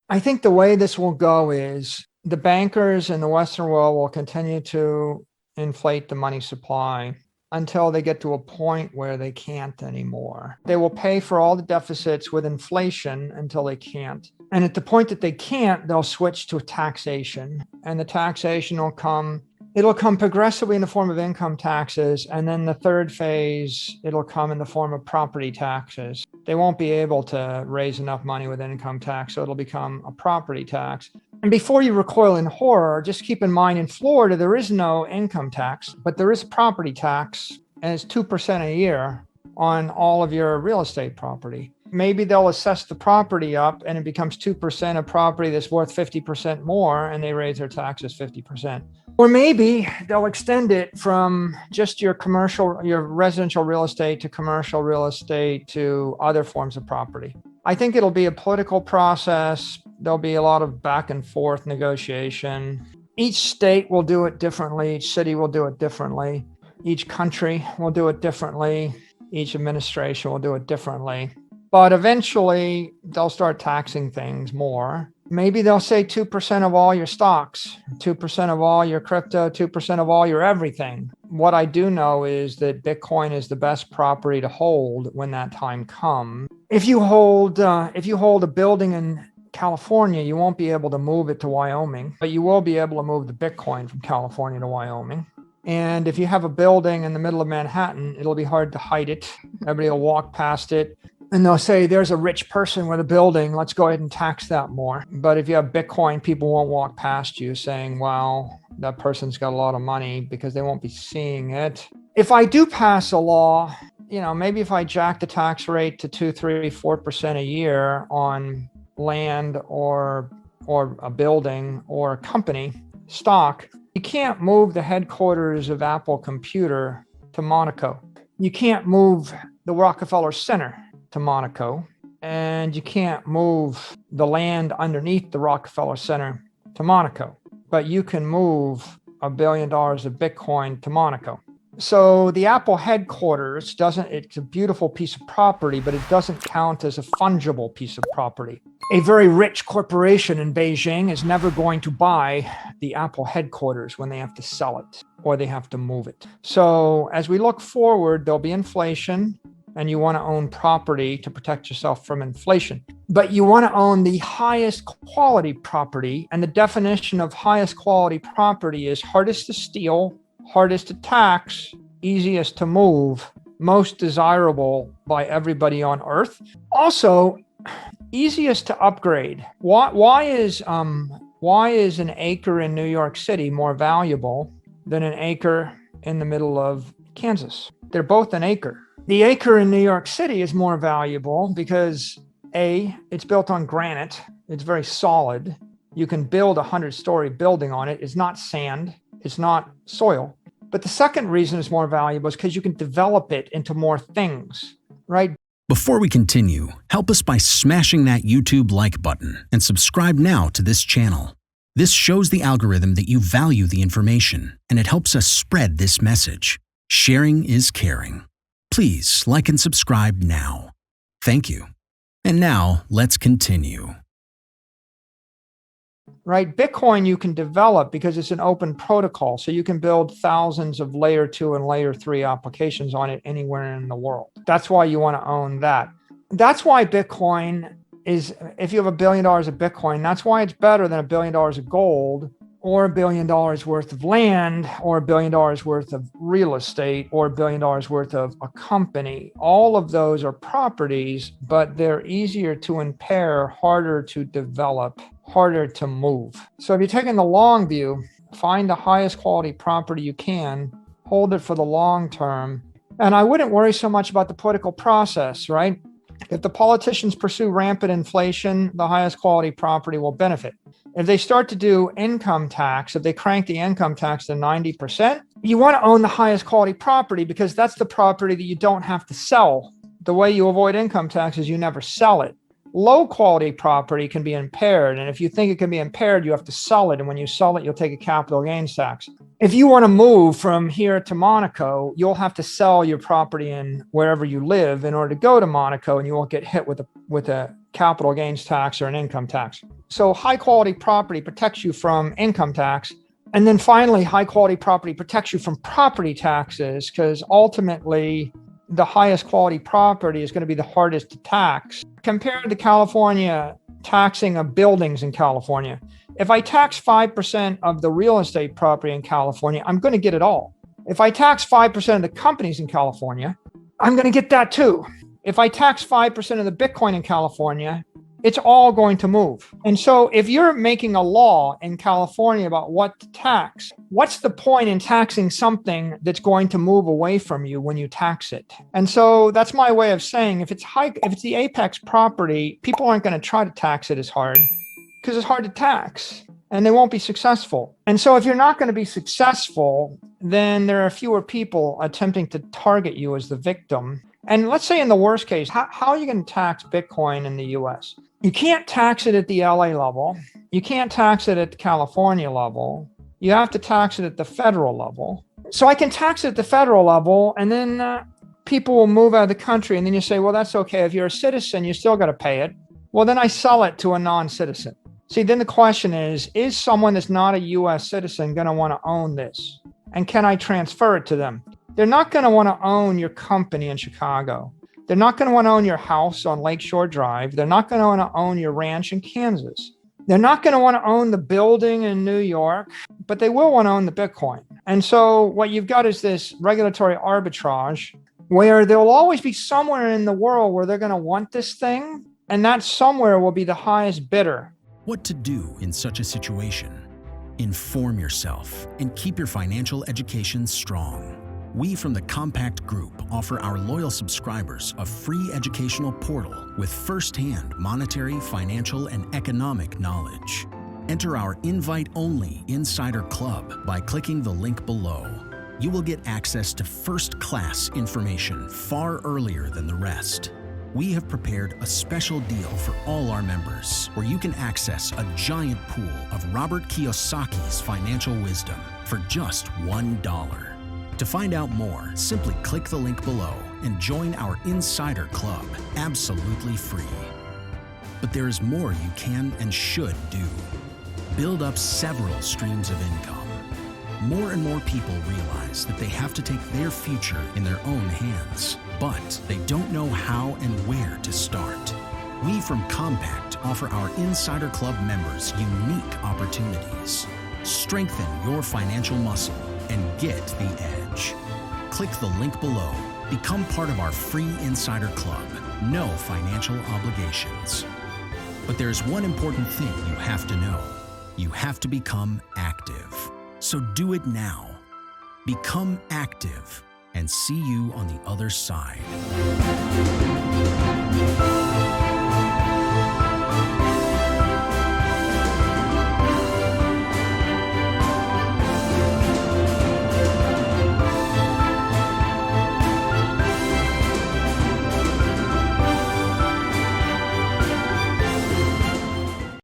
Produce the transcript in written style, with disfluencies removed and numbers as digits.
I think the way this will go is the bankers in the Western world will continue to inflate the money supply until they get to a point where they can't anymore. They will pay for all the deficits with inflation until they can't. And at the point that they can't, they'll switch to taxation. And the taxation will come, it'll come progressively in the form of income taxes. And then the third phase, it'll come in the form of property taxes. They won't be able to raise enough money with income tax, so it'll become a property tax. And before you recoil in horror, just keep in mind in Florida, there is no income tax, but there is property tax, and it's 2% a year on all of your real estate property. Maybe they'll assess the property up and it becomes 2% of property that's worth 50% more, and they raise their taxes 50%. Or maybe they'll extend it from just your residential real estate to commercial real estate to other forms of property. I think it'll be a political process. There'll be a lot of back and forth negotiation. Each state will do it differently. Each city will do it differently. Each country will do it differently. Each administration will do it differently. But eventually, they'll start taxing things more. Maybe they'll say 2% of all your stocks, 2% of all your crypto, 2% of all your everything. What I do know is that Bitcoin is the best property to hold when that time comes. If you hold a building in California, you won't be able to move it to Wyoming, but you will be able to move the Bitcoin from California to Wyoming. And if you have a building in the middle of Manhattan, it'll be hard to hide it. Everybody will walk past it. And they'll say, there's a rich person with a building, let's go ahead and tax that more. But if you have Bitcoin, people won't walk past you saying, well, that person's got a lot of money, because they won't be seeing it. If I do pass a law, maybe if I jack the tax rate to 2, 3, 4% a year on land or a building or a company stock, you can't move the headquarters of Apple Computer to Monaco. You can't move the Rockefeller Center to Monaco, and you can't move the land underneath the Rockefeller Center to Monaco, but you can move $1 billion of Bitcoin to Monaco. So the Apple headquarters it's a beautiful piece of property, but it doesn't count as a fungible piece of property. A very rich corporation in Beijing is never going to buy the Apple headquarters when they have to sell it or they have to move it. So as we look forward, there'll be inflation, and you want to own property to protect yourself from inflation. But you want to own the highest quality property, and the definition of highest quality property is hardest to steal, hardest to tax, easiest to move, most desirable by everybody on earth. Also, easiest to upgrade. Why is an acre in New York City more valuable than an acre in the middle of Kansas? They're both an acre. The acre in New York City is more valuable because it's built on granite. It's very solid. You can build a 100-story building on it. It's not sand. It's not soil. But the second reason it's more valuable is because you can develop it into more things, right? Before we continue, help us by smashing that YouTube like button and subscribe now to this channel. This shows the algorithm that you value the information, and it helps us spread this message. Sharing is caring. Please like and subscribe now. Thank you. And now let's continue. Right, Bitcoin you can develop because it's an open protocol, so you can build thousands of layer 2 and layer 3 applications on it anywhere in the world. That's why you want to own that. That's why Bitcoin is, if you have $1 billion of Bitcoin, that's why it's better than $1 billion of gold, or $1 billion worth of land, or $1 billion worth of real estate, or $1 billion worth of a company. All of those are properties, but they're easier to impair, harder to develop, harder to move. So if you're taking the long view, find the highest quality property you can, hold it for the long term. And I wouldn't worry so much about the political process, right? If the politicians pursue rampant inflation, the highest quality property will benefit. If they start to do income tax, if they crank the income tax to 90%, you want to own the highest quality property because that's the property that you don't have to sell. The way you avoid income tax is you never sell it. Low quality property can be impaired. And if you think it can be impaired, you have to sell it. And when you sell it, you'll take a capital gains tax. If you want to move from here to Monaco, you'll have to sell your property in wherever you live in order to go to Monaco, and you won't get hit with a capital gains tax or an income tax. So high quality property protects you from income tax. And then finally, high quality property protects you from property taxes, because ultimately the highest quality property is going to be the hardest to tax. Compared to California taxing of buildings in California, if I tax 5% of the real estate property in California, I'm going to get it all. If I tax 5% of the companies in California, I'm going to get that too. If I tax 5% of the Bitcoin in California, it's all going to move. And so if you're making a law in California about what to tax, what's the point in taxing something that's going to move away from you when you tax it? And so that's my way of saying, if it's the apex property, people aren't going to try to tax it as hard because it's hard to tax and they won't be successful. And so if you're not going to be successful, then there are fewer people attempting to target you as the victim. And let's say in the worst case, how are you going to tax Bitcoin in the US? You can't tax it at the LA level. You can't tax it at the California level. You have to tax it at the federal level. So I can tax it at the federal level, and then people will move out of the country. And then you say, well, that's okay. If you're a citizen, you still got to pay it. Well, then I sell it to a non-citizen. See, then the question is someone that's not a US citizen going to want to own this? And can I transfer it to them? They're not going to want to own your company in Chicago. They're not going to want to own your house on Lakeshore Drive. They're not going to want to own your ranch in Kansas. They're not going to want to own the building in New York, but they will want to own the Bitcoin. And so what you've got is this regulatory arbitrage where there'll always be somewhere in the world where they're going to want this thing, and that somewhere will be the highest bidder. What to do in such a situation? Inform yourself and keep your financial education strong. We from the Compact Group offer our loyal subscribers a free educational portal with first-hand monetary, financial, and economic knowledge. Enter our invite-only Insider Club by clicking the link below. You will get access to first-class information far earlier than the rest. We have prepared a special deal for all our members where you can access a giant pool of Robert Kiyosaki's financial wisdom for just $1. To find out more, simply click the link below and join our Insider Club absolutely free. But there is more you can and should do. Build up several streams of income. More and more people realize that they have to take their future in their own hands, but they don't know how and where to start. We from Compact offer our Insider Club members unique opportunities. Strengthen your financial muscle and get the edge. Click the link below. Become part of our free Insider Club. No financial obligations. But there's one important thing you have to know. You have to become active. So do it now. Become active and see you on the other side.